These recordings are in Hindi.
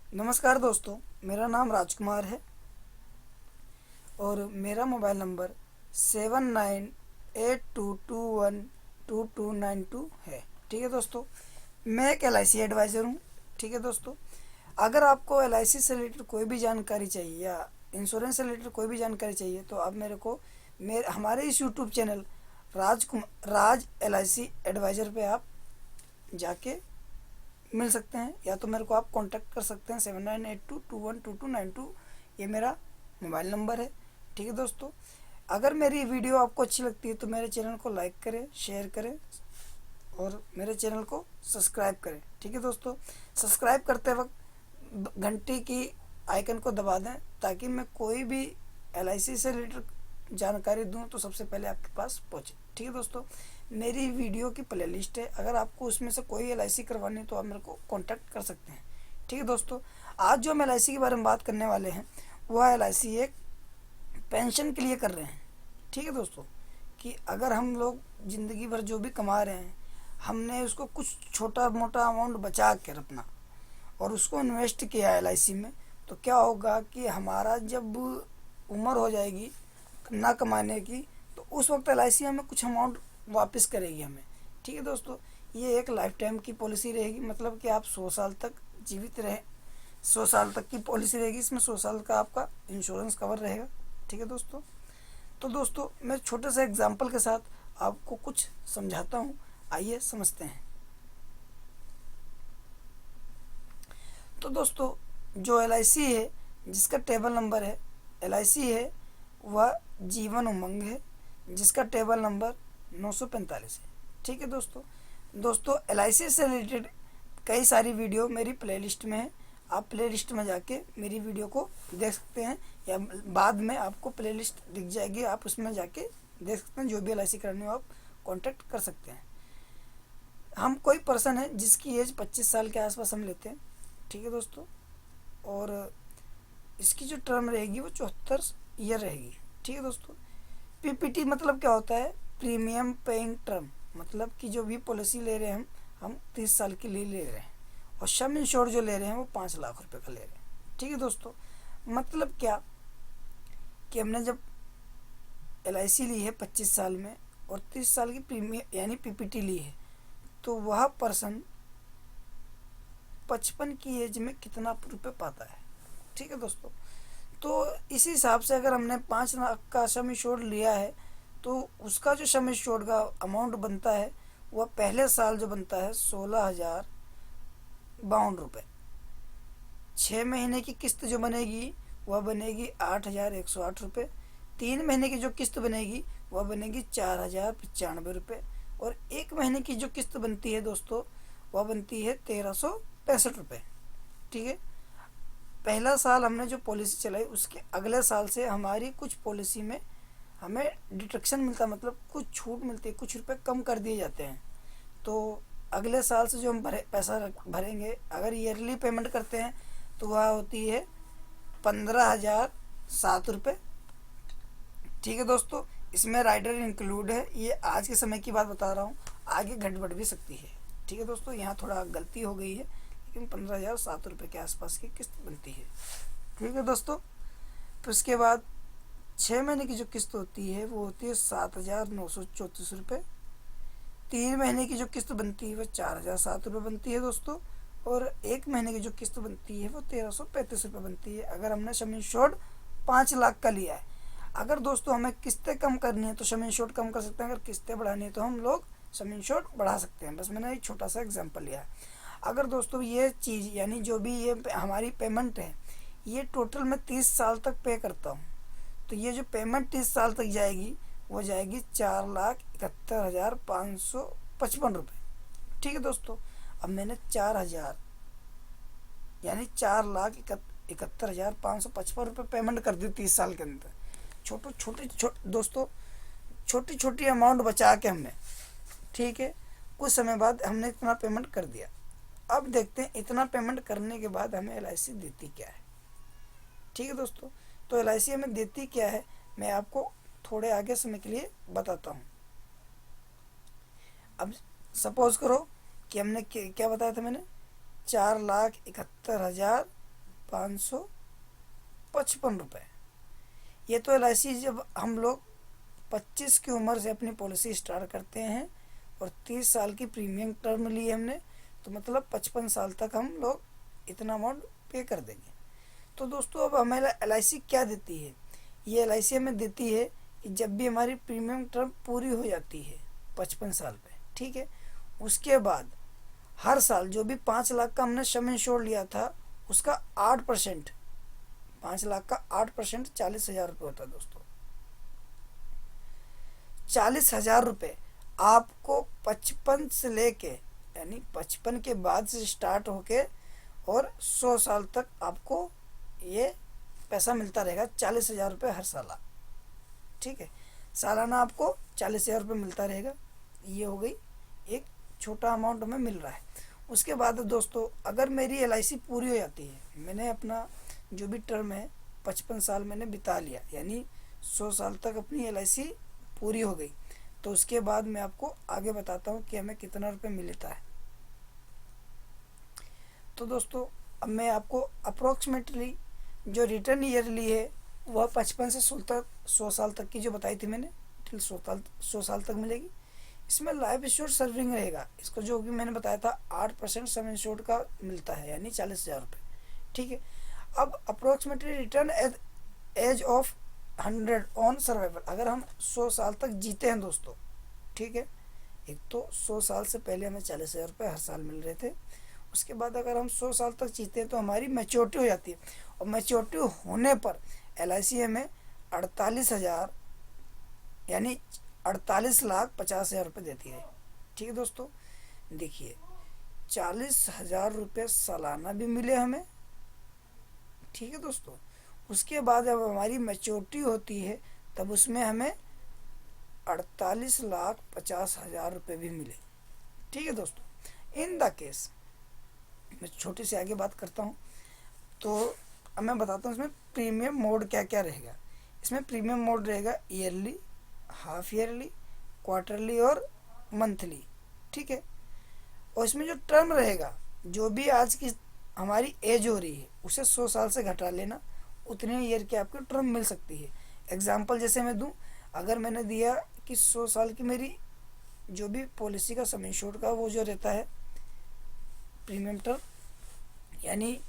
नमस्कार दोस्तों, मेरा नाम राजकुमार है और मेरा मोबाइल नंबर 7982212292 है। ठीक है दोस्तों, मैं एक LIC एडवाइज़र हूँ। ठीक है दोस्तों, अगर आपको LIC से रिलेटेड कोई भी जानकारी चाहिए या इंश्योरेंस से रिलेटेड कोई भी जानकारी चाहिए तो आप मेरे को हमारे इस यूट्यूब चैनल राज LIC एडवाइज़र पे आप जाके मिल सकते हैं, या तो मेरे को आप कांटेक्ट कर सकते हैं। 7982212292 ये मेरा मोबाइल नंबर है। ठीक है दोस्तों, अगर मेरी वीडियो आपको अच्छी लगती है तो मेरे चैनल को लाइक करें, शेयर करें और मेरे चैनल को सब्सक्राइब करें। ठीक है दोस्तों, सब्सक्राइब करते वक्त घंटी की आइकन को दबा दें ताकि मैं कोई भी LIC से रिलेटेड जानकारी दूं तो सबसे पहले आपके पास पहुंचे। ठीक है दोस्तों, मेरी वीडियो की प्लेलिस्ट है, अगर आपको उसमें से कोई LIC करवानी है तो आप मेरे को कांटेक्ट कर सकते हैं। ठीक है दोस्तों, आज जो हम LIC के बारे में बात करने वाले हैं वह LIC एक पेंशन के लिए कर रहे हैं। ठीक है दोस्तों, कि अगर हम लोग ज़िंदगी भर जो भी कमा रहे हैं हमने उसको कुछ छोटा मोटा अमाउंट बचा कर अपना और उसको इन्वेस्ट किया है LIC में, तो क्या होगा कि हमारा जब उम्र हो जाएगी ना कमाने की तो उस वक्त LIC हमें कुछ अमाउंट वापस करेगी हमें। ठीक है दोस्तों, ये एक लाइफ टाइम की पॉलिसी रहेगी, मतलब कि आप 100 साल तक जीवित रहे, 100 साल तक की पॉलिसी रहेगी। इसमें 100 साल का आपका इंश्योरेंस कवर रहेगा। ठीक है दोस्तों, तो दोस्तों मैं छोटे से एग्जाम्पल के साथ आपको कुछ समझाता हूँ, आइए समझते हैं। तो दोस्तों, जो LIC है जिसका टेबल नंबर है LIC है वह जीवन उमंग है जिसका टेबल नंबर 945 है। ठीक है दोस्तों, LIC से रिलेटेड कई सारी वीडियो मेरी प्लेलिस्ट में है, आप प्लेलिस्ट में जाके मेरी वीडियो को देख सकते हैं या बाद में आपको प्लेलिस्ट दिख जाएगी, आप उसमें जाके देख सकते हैं। जो भी LIC करनी हो आप कांटेक्ट कर सकते हैं। हम कोई पर्सन है जिसकी एज 25 साल के आसपास हम लेते हैं। ठीक है दोस्तों, और इसकी जो टर्म रहेगी वो 74 ईयर रहेगी। ठीक है दोस्तों, PPT मतलब क्या होता है? प्रीमियम पेइंग टर्म, मतलब कि जो भी पॉलिसी ले रहे हैं हम 30 साल के लिए ले रहे हैं और सम इंश्योर्ड जो ले रहे हैं वो 5 लाख रुपए का ले रहे हैं। ठीक है दोस्तों, मतलब क्या कि हमने जब LIC ली है 25 साल में और 30 साल की प्रीमियम यानी PPT ली है तो वह पर्सन 55 की एज में कितना रुपये पाता है। ठीक है दोस्तों, तो इस हिसाब से अगर हमने 5 लाख का सम इंश्योर्ड लिया है तो उसका जो सम इंश्योर्ड का अमाउंट बनता है वह पहले साल जो बनता है 16,052 रुपये। 6 महीने की किस्त जो बनेगी वह बनेगी 8,108 रुपये। 3 महीने की जो किस्त बनेगी वह बनेगी 4,095 रुपये और 1 महीने की जो किस्त बनती है दोस्तों वह बनती है 1,365 रुपये। ठीक है, पहला साल हमने जो पॉलिसी चलाई उसके अगले साल से हमारी कुछ पॉलिसी में हमें डिडक्शन मिलता है, मतलब कुछ छूट मिलती है, कुछ रुपए कम कर दिए जाते हैं। तो अगले साल से जो हम पैसा भरेंगे, अगर ईयरली पेमेंट करते हैं तो वह होती है 15,007 रुपये। ठीक है दोस्तों, इसमें राइडर इंक्लूड है। ये आज के समय की बात बता रहा हूँ, आगे घट बढ़ भी सकती है। ठीक है दोस्तों, यहाँ थोड़ा गलती हो गई है लेकिन 15,007 रुपये के आसपास की किस्त बनती है। ठीक है दोस्तों, फिर उसके बाद 6 महीने की जो किस्त होती है वो होती है 7,934 रुपये। 3 महीने की जो किस्त बनती है वो 4,007 रुपये बनती है दोस्तों, और 1 महीने की जो किस्त बनती है वो 1,335 रुपये बनती है अगर हमने सम इंश्योर्ड 5 लाख का लिया है। अगर दोस्तों हमें किस्तें कम करनी है तो सम इंश्योर्ड कम कर सकते हैं, अगर किस्तें बढ़ानी है तो हम लोग सम इंश्योर्ड बढ़ा सकते हैं। बस मैंने एक छोटा सा एग्जांपल लिया है। अगर दोस्तों ये चीज़ यानी जो भी ये हमारी पेमेंट है ये टोटल मैं 30 साल तक पे करता हूँ, तो ये जो पेमेंट 30 साल तक जाएगी वो जाएगी 4,71,555 रुपये। ठीक है दोस्तों, अब मैंने 4,000 यानी 4,71,555 रुपये पेमेंट कर दी 30 साल के अंदर। दोस्तों छोटी छोटी अमाउंट बचा के हमने, ठीक है, कुछ समय बाद हमने इतना पेमेंट कर दिया। अब देखते हैं इतना पेमेंट करने के बाद हमें LIC देती क्या है। ठीक है दोस्तों, तो LIC हमें देती क्या है मैं आपको थोड़े आगे समय के लिए बताता हूँ। अब सपोज करो कि हमने क्या बताया था मैंने, 4,71,555 ₹555। ये तो LIC जब हम लोग 25 की उम्र से अपनी पॉलिसी स्टार्ट करते हैं और 30 साल की प्रीमियम टर्म ली हमने, तो मतलब 55 साल तक हम लोग इतना अमाउंट पे कर देंगे। तो दोस्तों अब हमें LIC क्या देती है? ये LIC हमें देती है कि जब भी हमारी प्रीमियम टर्म पूरी हो जाती है 55 साल पे, ठीक है, उसके बाद हर साल जो भी 5 लाख का हमने सम इंश्योर्ड लिया था उसका 8%, 5 लाख का 8% 40,000 रुपये होता है दोस्तों। 40,000 रुपये आपको 55 से लेके, यानी 55 के बाद से स्टार्ट होके और 100 साल तक आपको ये पैसा मिलता रहेगा। 40,000 रुपये हर साल, ठीक है, सालाना आपको 40,000 रुपये मिलता रहेगा। ये हो गई एक छोटा अमाउंट हमें मिल रहा है। उसके बाद दोस्तों अगर मेरी LIC पूरी हो जाती है, मैंने अपना जो भी टर्म है 55 साल मैंने बिता लिया, यानी 100 साल तक अपनी LIC पूरी हो गई, तो उसके बाद मैं आपको आगे बताता हूँ कि हमें कितना रुपये मिलता है। तो दोस्तों अब मैं आपको अप्रोक्सीमेटली जो रिटर्न ईयरली है वह 55 से 100 साल तक की जो बताई थी मैंने, टिल 100 साल तक मिलेगी। इसमें लाइफ इंश्योर्ड सर्विंग रहेगा, इसको जो भी मैंने बताया था 8% सम इंश्योर्ड का मिलता है, यानी 40,000 रुपये, ठीक है। अब approximately return as of 100 on survival, अगर हम 100 साल तक जीते हैं दोस्तों, ठीक है, एक तो 100 साल से पहले हमें 40,000 रुपये हर साल मिल रहे थे, उसके बाद अगर हम 100 साल तक जीते हैं तो हमारी मैच्योरिटी हो जाती है, और मैच्योरिटी होने पर LIC हमें 48,000 यानी 48,50,000 रुपये देती है, ठीक है दोस्तों। देखिए 40,000 रुपये सालाना भी मिले हमें, ठीक है दोस्तों। उसके बाद जब हमारी मैच्योरिटी होती है तब उसमें हमें 48,50,000 रुपये भी मिले, ठीक है दोस्तों। इन द केस मैं छोटी सी आगे बात करता हूँ, तो अब मैं बताता हूँ इसमें प्रीमियम मोड क्या क्या रहेगा। इसमें प्रीमियम मोड रहेगा ईयरली, हाफ ईयरली, क्वार्टरली और मंथली, ठीक है। और इसमें जो टर्म रहेगा, जो भी आज की हमारी एज हो रही है उसे 100 साल से घटा लेना, उतने ईयर की आपको टर्म मिल सकती है। एग्जाम्पल जैसे मैं दूं, अगर मैंने दिया कि 100 साल की मेरी जो भी पॉलिसी का सम इंश्योर्ड का वो जो रहता है प्रीमियम टर्म, यानी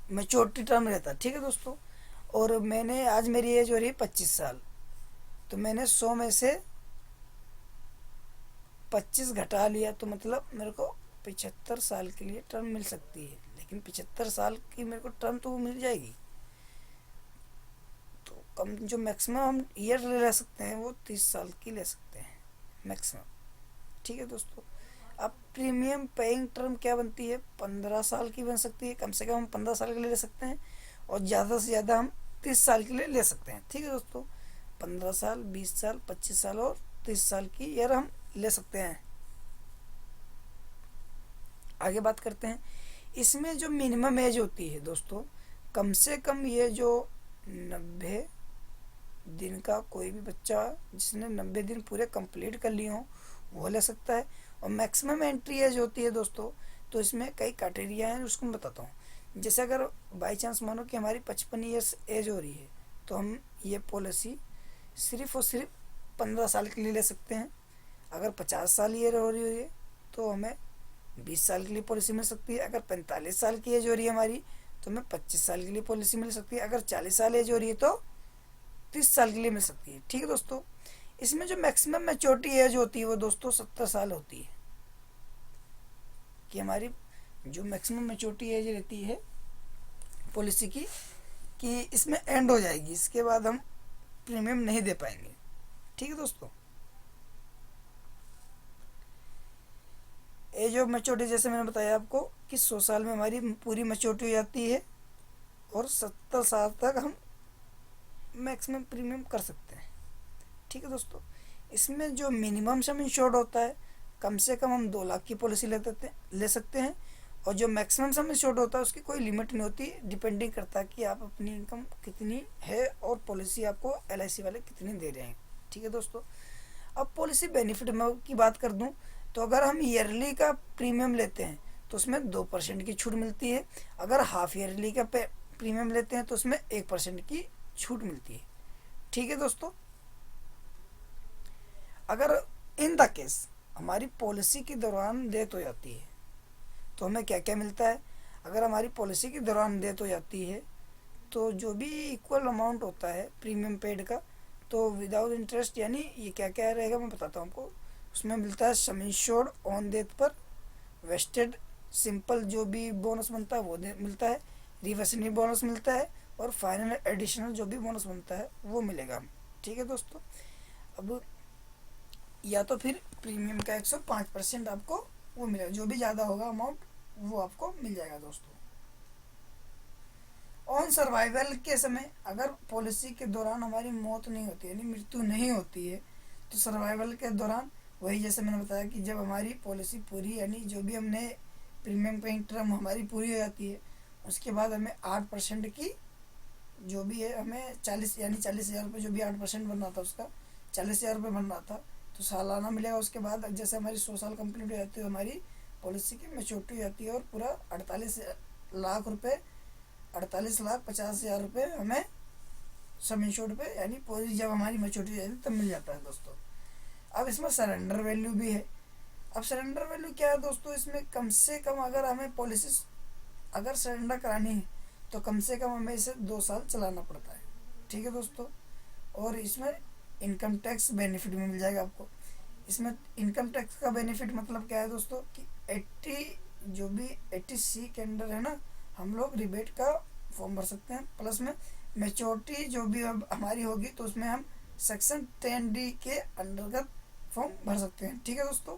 मैच्योरिटी टर्म रहता है, ठीक है दोस्तों, और मैंने आज मेरी एज हो रही है 25 साल, तो मैंने 100 में से 25 घटा लिया, तो मतलब मेरे को 75 साल के लिए टर्म मिल सकती है। लेकिन 75 साल की मेरे को टर्म तो वो मिल जाएगी, तो कम जो मैक्सिमम हम ईयर ले सकते हैं वो 30 साल की ले सकते हैं मैक्सिमम, ठीक है दोस्तों। अब प्रीमियम पेइंग टर्म क्या बनती है, 15 साल की बन सकती है, कम से कम हम 15 साल के लिए ले सकते हैं, और ज़्यादा से ज़्यादा हम 30 साल के लिए ले सकते हैं, ठीक है दोस्तों। 15 साल, 20 साल, 25 साल और 30 साल की ईयर हम ले सकते हैं। आगे बात करते हैं, इसमें जो मिनिमम एज होती है दोस्तों, कम से कम ये जो 90 दिन का कोई भी बच्चा जिसने 90 दिन पूरे कंप्लीट कर लिए हों वो ले सकता है। और मैक्सिमम एंट्री एज होती है दोस्तों, तो इसमें कई क्राइटेरिया हैं, उसको मैं बताता हूँ। जैसे अगर बाई चांस मानो कि हमारी 55 ईयर्स एज हो रही है, तो हम ये पॉलिसी सिर्फ और सिर्फ 15 साल के लिए ले सकते हैं। अगर 50 साल ईयर हो रही है तो हमें 20 साल के लिए पॉलिसी मिल सकती है। अगर 45 साल की एज हो रही है हमारी तो हमें 25 साल के लिए पॉलिसी मिल सकती है। अगर 40 साल एज हो रही है तो 30 साल के लिए मिल सकती है, ठीक है दोस्तों। इसमें जो मैक्सिमम मैच्योरिटी एज होती है वो दोस्तों 70 साल होती है, कि हमारी जो मैक्सिमम मैच्योरिटी एज रहती है पॉलिसी की, कि इसमें एंड हो जाएगी, इसके बाद हम प्रीमियम नहीं दे पाएंगे, ठीक है दोस्तों। एज ऑफ मैच्योरिटी जैसे मैंने बताया आपको कि 100 साल में हमारी पूरी मैच्योरिटी हो जाती है और 70 साल तक हम मैक्सिमम प्रीमियम कर सकते हैं, ठीक है दोस्तों। इसमें जो मिनिमम सम इंश्योर्ड होता है, कम से कम हम 2 लाख की पॉलिसी ले सकते हैं, और जो मैक्सिमम सम इंश्योर्ड होता है उसकी कोई लिमिट नहीं होती, डिपेंडिंग करता है कि आप अपनी इनकम कितनी है और पॉलिसी आपको LIC वाले कितनी दे रहे हैं, ठीक है दोस्तों। अब पॉलिसी बेनिफिट की बात कर दूं तो अगर हम ईयरली का प्रीमियम लेते हैं तो उसमें 2% की छूट मिलती है। अगर हाफ ईयरली का प्रीमियम लेते हैं तो उसमें 1% की छूट मिलती है। ठीक है दोस्तों, अगर इन द केस हमारी पॉलिसी के दौरान डेथ हो जाती है तो हमें क्या क्या मिलता है। अगर हमारी पॉलिसी के दौरान डेथ हो जाती है तो जो भी इक्वल अमाउंट होता है प्रीमियम पेड का, तो विदाउट इंटरेस्ट, यानी ये क्या क्या रहेगा मैं बताता हूँ आपको। उसमें मिलता है सम इंश्योर्ड ऑन डेथ पर, वेस्टेड सिंपल जो भी बोनस बनता है वो मिलता है, रिवर्सनी बोनस मिलता है, और फाइनल एडिशनल जो भी बोनस बनता है वो मिलेगा। ठीक है दोस्तों, अब या तो फिर प्रीमियम का 105% आपको वो मिलेगा, जो भी ज़्यादा होगा अमाउंट वो आपको मिल जाएगा दोस्तों। ऑन सर्वाइवल के समय, अगर पॉलिसी के दौरान हमारी मौत नहीं होती यानी मृत्यु नहीं होती है, तो सर्वाइवल के दौरान वही जैसे मैंने बताया कि जब हमारी पॉलिसी पूरी यानी जो भी हमने प्रीमियम पेइंग टर्म हमारी पूरी हो जाती है, उसके बाद हमें 8% की जो भी है हमें 40 यानी 40,000 रुपये जो भी 8% बनना था उसका 40,000 रुपये बनना था तो सालाना मिलेगा। उसके बाद जैसे हमारी 100 साल कंप्लीट हो जाती है हमारी पॉलिसी की मैच्योरिटी हो जाती है और पूरा 48 लाख रुपये 48,50,000 रुपये हमें सम इंश्योर्ड पे यानी पॉलिसी जब हमारी मैच्योरिटी हो जाती है तब मिल जाता है दोस्तों। अब इसमें सरेंडर वैल्यू भी है। अब सरेंडर वैल्यू क्या है दोस्तों, इसमें कम से कम अगर हमें पॉलिसी अगर सरेंडर करानी है तो कम से कम हमें इसे 2 साल चलाना पड़ता है। ठीक है दोस्तों, और इसमें इनकम टैक्स बेनिफिट भी मिल जाएगा आपको। इसमें इनकम टैक्स का बेनिफिट मतलब क्या है दोस्तों कि 80C के अंडर है ना, हम लोग रिबेट का फॉर्म भर सकते हैं, प्लस में मैच्योरिटी जो भी अब हमारी होगी तो उसमें हम सेक्शन 10D के अंतर्गत फॉर्म भर सकते हैं। ठीक है दोस्तों।